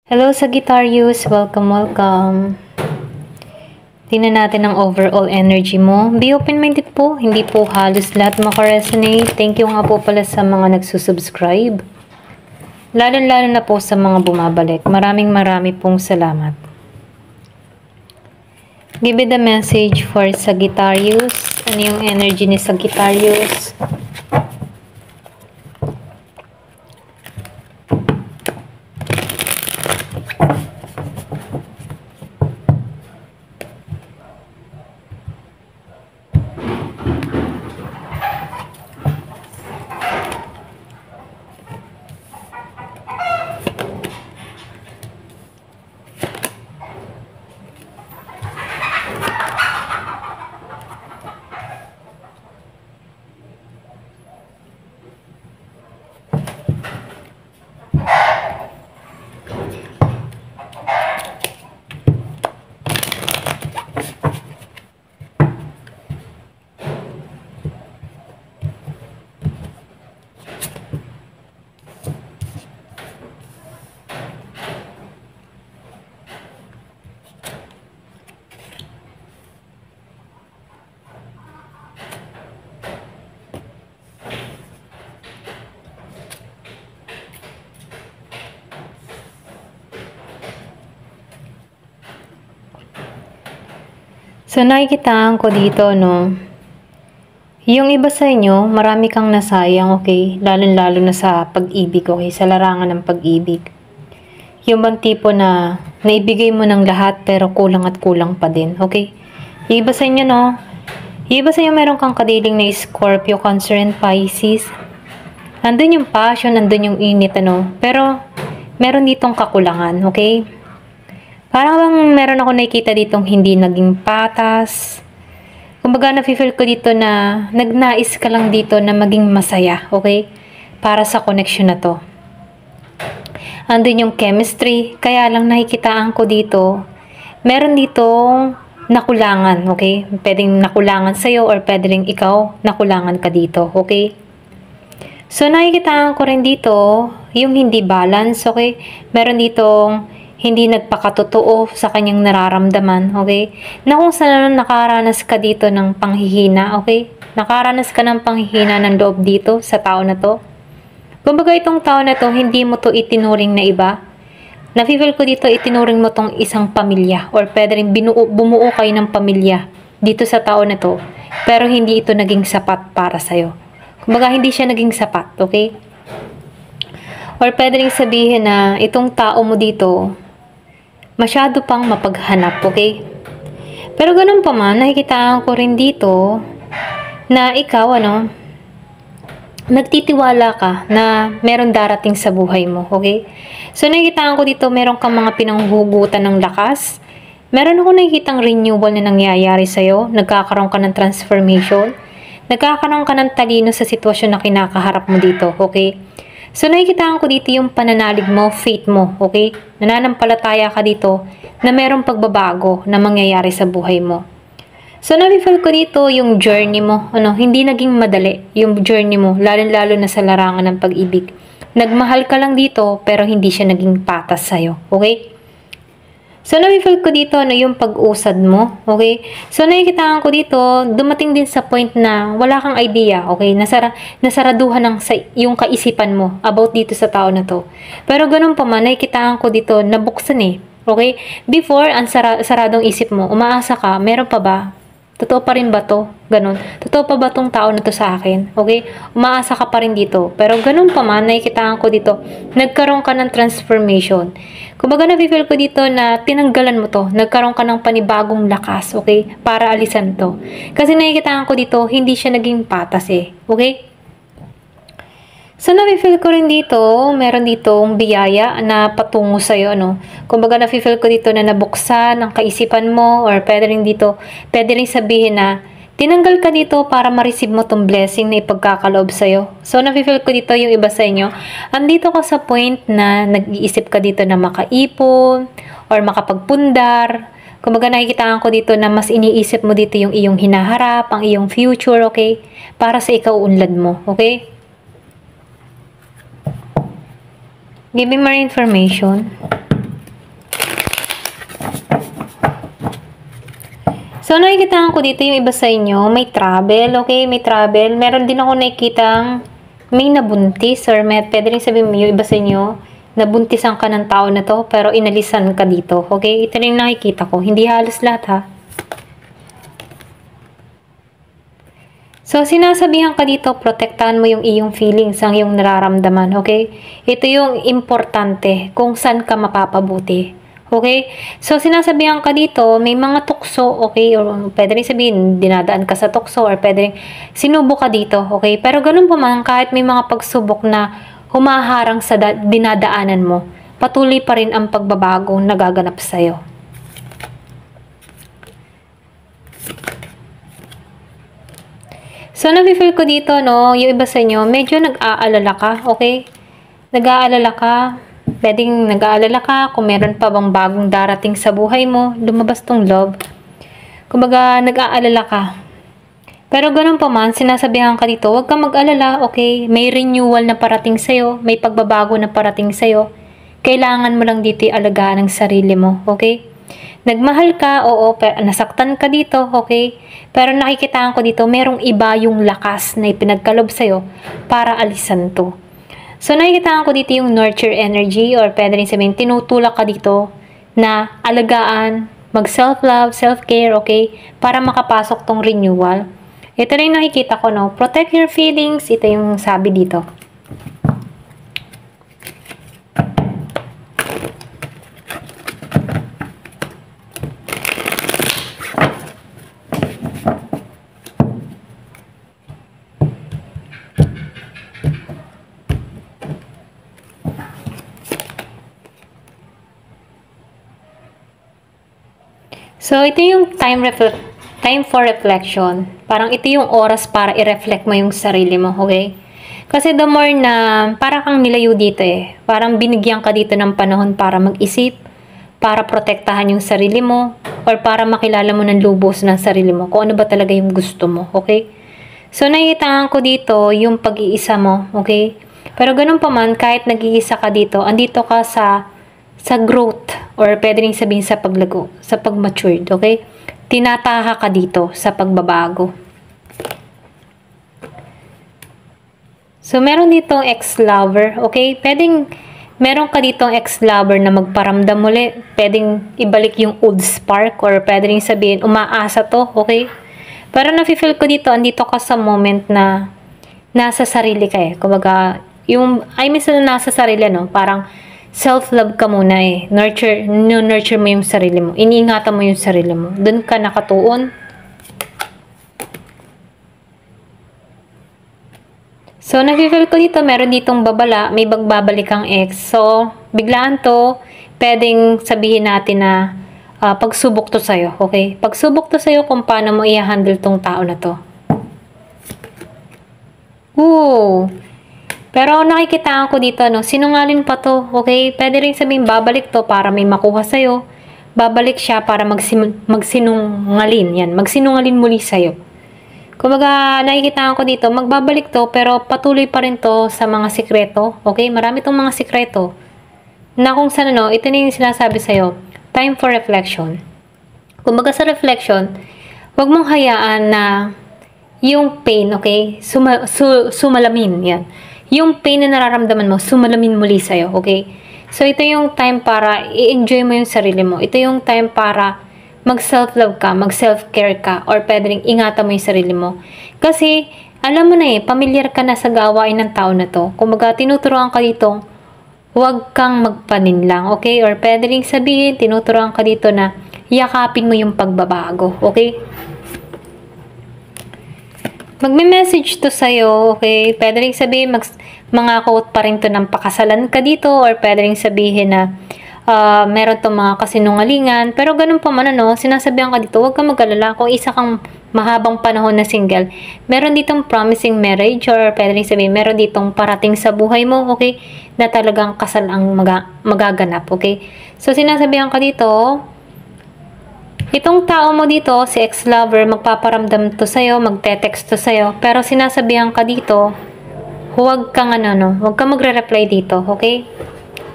Hello Sagittarius, welcome. Tingnan natin ang overall energy mo. Be open-minded po, hindi po halos lahat makaresonate. Thank you nga po pala sa mga nagsusubscribe. Lalo-lalo na po sa mga bumabalik. Maraming pong salamat. Give me the message for Sagittarius. Ano yung energy ni Sagittarius? So, nakikitaan ko dito, no? Yung iba sa inyo, marami kang nasayang, okay? Lalo-lalo na sa pag-ibig, okay? Sa larangan ng pag-ibig. Yung bang tipo na naibigay mo ng lahat pero kulang at kulang pa din, okay? Yung iba sa inyo, no? Yung iba sa inyo, meron kang kadiling na Scorpio, Cancer, and Pisces. Nandun yung passion, nandun yung init, ano? Pero, meron ditong kakulangan, okay? Parang meron ako nakikita ditong hindi naging patas. Kumbaga, nafe-feel ko dito na nagnais ka lang dito na maging masaya, okay? Para sa connection na to. Andun yung chemistry, kaya lang nakikitaan ko dito, meron ditong nakulangan, okay? Pwedeng nakulangan sa'yo or pwede rin ikaw nakulangan ka dito, okay? So, nakikitaan ko rin dito yung hindi balance, okay? Meron ditong hindi nagpakatotoo sa kanyang nararamdaman, okay? Na kung saan nakaranas ka dito ng panghihina, okay? Nakaranas ka ng panghihina ng loob dito sa tao na to. Kumbaga itong tao na to, hindi mo to itinuring na iba. Nafe-feel ko dito, itinuring mo tong isang pamilya or pwede rin bumuo kayo ng pamilya dito sa tao na to. Pero hindi ito naging sapat para sa'yo. Kumbaga hindi siya naging sapat, okay? Or pwede rin sabihin na itong tao mo dito, masyado pang mapaghanap, okay? Pero ganun pa man, nakikitaan ko rin dito na ikaw, nagtitiwala ka na meron darating sa buhay mo, okay? So, nakikitaan ko dito, meron kang mga pinanghugutan ng lakas. Meron ako nakikitang renewal na nangyayari sa'yo. Nagkakaroon ka ng transformation. Nagkakaroon ka ng talino sa sitwasyon na kinakaharap mo dito, okay? So, nakikitaan ko dito yung pananalig mo, faith mo, okay? Nananampalataya ka dito na merong pagbabago na mangyayari sa buhay mo. So, nafe-feel ko dito yung journey mo, hindi naging madali yung journey mo, lalo-lalo na sa larangan ng pag-ibig. Nagmahal ka lang dito, pero hindi siya naging patas sa'yo, okay? So, nafe-feel ko dito yung pag-usad mo, okay? So, nakikitaan ko dito, dumating din sa point na wala kang idea, okay? Nasaraduhan ng yung kaisipan mo about dito sa tao na to. Pero ganun pa man, nakikitaan ko dito, nabuksan okay? Before, ang saradong isip mo, umaasa ka, meron pa ba? Totoo pa rin ba to? Ganun. Totoo pa ba tong tao na to sa akin? Okay? Umaasa ka pa rin dito. Pero ganun pa man, nakikitaan ko dito, nagkaroon ka ng transformation. Kumbaga, nafe-feel ko dito na tinanggalan mo to. Nagkaroon ka ng panibagong lakas, okay? Para alisan to. Kasi nakikitaan ko dito, hindi siya naging patas Okay? So, nafe-feel ko rin dito, meron ditong biyaya na patungo sa'yo, Kumbaga, nafe-feel ko dito na nabuksan ang kaisipan mo or pwede rin sabihin na tinanggal ka dito para ma-receive mo tong blessing na ipagkakaloob sa'yo. So, nafe-feel ko dito yung iba sa inyo. Andito ka sa point na nag-iisip ka dito na makaipon or makapagpundar. Kumbaga, nakikitaan ko dito na mas iniisip mo dito yung iyong hinaharap, ang iyong future, okay? Para sa ikaw-unlad mo, okay? Give me more information. So, nakikita ko dito yung iba sa inyo, may travel, okay? May travel. Meron din ako nakikitang may nabuntis or pwede rin sabihin yung iba sa inyo, nabuntisan ka ng tao na to, pero inalisan ka dito, okay? Ito rin nakikita ko. Hindi halos lahat, ha? So, sinasabihan ka dito, protektahan mo yung iyong feelings, ang iyong nararamdaman, okay? Ito yung importante kung saan ka mapapabuti. Okay? So, sinasabihan ka dito, may mga tukso, okay? Or pwede rin sabihin, dinadaan ka sa tukso, or pwede rin sinubo ka dito, okay? Pero ganun pa man, kahit may mga pagsubok na humaharang sa dinadaanan mo, patuloy pa rin ang pagbabago na gaganap sa'yo. So, nafe-feel ko dito, no, yung iba sa inyo, medyo nag-aalala ka, okay? Nag-aalala ka, pwedeng nag-aalala ka kung meron pa bang bagong darating sa buhay mo, lumabas tong love. Kumbaga, nag-aalala ka. Pero ganun pa man, sinasabihan ka dito, huwag kang mag-alala, okay? May renewal na parating sa'yo, may pagbabago na parating sa'yo. Kailangan mo lang dito alagaan ang sarili mo, okay? Nagmahal ka, oo, pero nasaktan ka dito, okay? Pero nakikitaan ko dito, merong iba yung lakas na ipinagkalob sa'yo para alisan to. So, nakikitaan ko dito yung nurture energy or pwede rin sabihin, tinutulak ka dito na alagaan, mag-self-love, self-care, okay? Para makapasok tong renewal. Ito rin nakikita ko, no? Protect your feelings. Ito yung sabi dito. So, ito yung time for reflection. Parang ito yung oras para i-reflect mo yung sarili mo, okay? Kasi the more na parang kang nilayo dito eh. Parang binigyan ka dito ng panahon para mag-isip, para protektahan yung sarili mo, or para makilala mo ng lubos ng sarili mo, kung ano ba talaga yung gusto mo, okay? So, nakikitaan ko dito yung pag-iisa mo, okay? Pero ganun pa man, kahit nag-iisa ka dito, andito ka sa growth, or pwede rin sabihin sa paglago, sa pag-matured, okay? Tinataha ka dito sa pagbabago. So, meron ditong ex-lover, okay? Pwedeng, meron ka ditong ex-lover na magparamdam muli. Pwedeng ibalik yung old spark, or pwede rin sabihin, umaasa to, okay? Pero nafe-feel ko dito, andito ka sa moment na nasa sarili ka eh. Kumbaga, nasa sarili, no? Parang, self-love ka muna eh. Nurture mo yung sarili mo. Iniingatan mo yung sarili mo. Doon ka nakatuon. So, nag-feel ko dito, meron ditong babala, may bagbabalik kang ex. So, biglaan to, pwedeng sabihin natin na pagsubok to sa'yo, okay? Pagsubok to sa'yo kung paano mo i-handle tong tao na to. Ooh! Pero nakikitaan ko dito, no, sinungaling pa to, okay? Pwede rin sabihin, babalik to para may makuha sa'yo. Babalik siya para magsinungalin. Yan, magsinungalin muli sa'yo. Kumbaga, nakikitaan ko dito, magbabalik to, pero patuloy pa rin to sa mga sikreto, okay? Marami tong mga sikreto. Na kung saan, no, ito na yung sinasabi sa'yo, time for reflection. Kumbaga sa reflection, huwag mong hayaan na yung pain, okay? Sumalamin, yan. Yung pain na nararamdaman mo, sumalamin muli sa'yo, okay? So, ito yung time para i-enjoy mo yung sarili mo. Ito yung time para mag-self-love ka, mag-self-care ka, or pwede rin ingatan mo yung sarili mo. Kasi, alam mo na eh, pamilyar ka na sa gawain ng tao na to. Kumbaga, tinuturuan ka dito, huwag kang magpaninlang, okay? Or pwede rin sabihin, tinuturuan ka dito na yakapin mo yung pagbabago, okay? Magme-message to sa'yo, okay? Pwede rin sabihin, mga quote pa rin to ng pakasalan ka dito, or pwede rin sabihin na meron to mga kasinungalingan. Pero ganun pa man, ano, sinasabihan ka dito, huwag kang mag-alala. Kung isa kang mahabang panahon na single, meron ditong promising marriage, or pwede rin sabihin, meron ditong parating sa buhay mo, okay? Na talagang kasal ang magaganap, okay? So, sinasabihan ka dito, itong tao mo dito, si ex-lover, magpaparamdam to sa'yo, magte-text to sa'yo, pero sinasabihan ka dito, huwag kang huwag kang magre-reply dito, okay?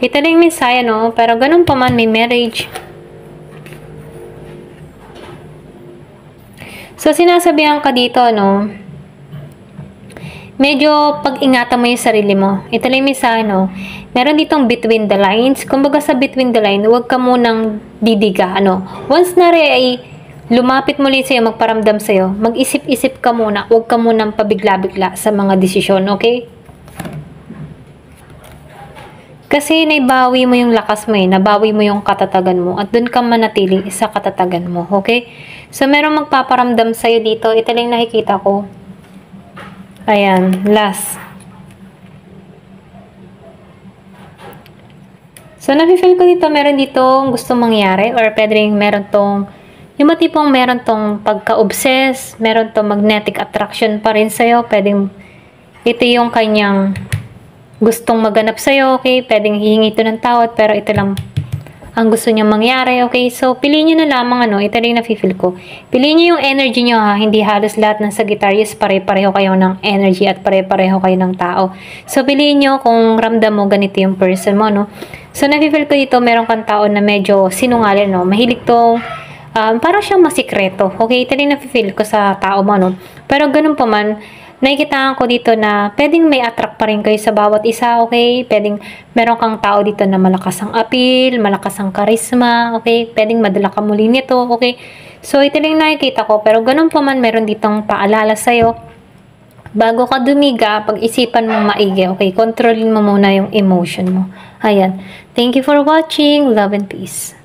Ito na yung mensahe, no? Pero ganun pa man, may marriage. So, sinasabihan ka dito, no, medyo pag-ingatan mo yung sarili mo. Ito lang yung isa, no, meron ditong between the lines. Kumbaga sa between the line, huwag ka munang didiga, ano. Once na ay lumapit muli sa'yo, magparamdam sa'yo, mag-isip-isip ka muna. Huwag ka munang pabigla-bigla sa mga desisyon, okay? Kasi naibawi mo yung lakas mo nabawi mo yung katatagan mo at doon ka manatili sa katatagan mo, okay? So, merong magpaparamdam sa'yo dito. Ito lang nakikita ko. Ayan, last. So, nafe-feel ko dito, meron ditong gusto mangyari or pwedeng meron tong, yung matipong meron tong pagka-obsess, meron tong magnetic attraction pa rin sa'yo, pwedeng ito yung kanyang gustong maganap sa'yo, okay? Pwedeng hihingi ito ng tawad, pero ito lang ang gusto niyang mangyari, okay? So, piliin niyo na lamang, ano, ito rin nafe-feel ko. Piliin niyo yung energy niyo, ha? Hindi halos lahat ng Sagittarius, pare-pareho kayo ng energy at pare-pareho kayo ng tao. So, piliin niyo kung ramdam mo ganito yung person mo, no? So, nafe-feel ko dito, meron kang tao na medyo sinungaling, no? Mahilig tong, parang siyang masikreto, okay? Ito rin nafe-feel ko sa tao mo, no? Pero ganun pa man, nakikitaan ko dito na pwedeng may attract pa rin kayo sa bawat isa, okay? Pwedeng meron kang tao dito na malakas ang appeal, malakas ang charisma, okay? Pwedeng madala ka muli nito, okay? So, ito lang nakikita ko. Pero ganun pa man, meron ditong paalala sa'yo. Bago ka dumiga, pag-isipan mo maigi, okay? Kontrolin mo muna yung emotion mo. Ayan. Thank you for watching. Love and peace.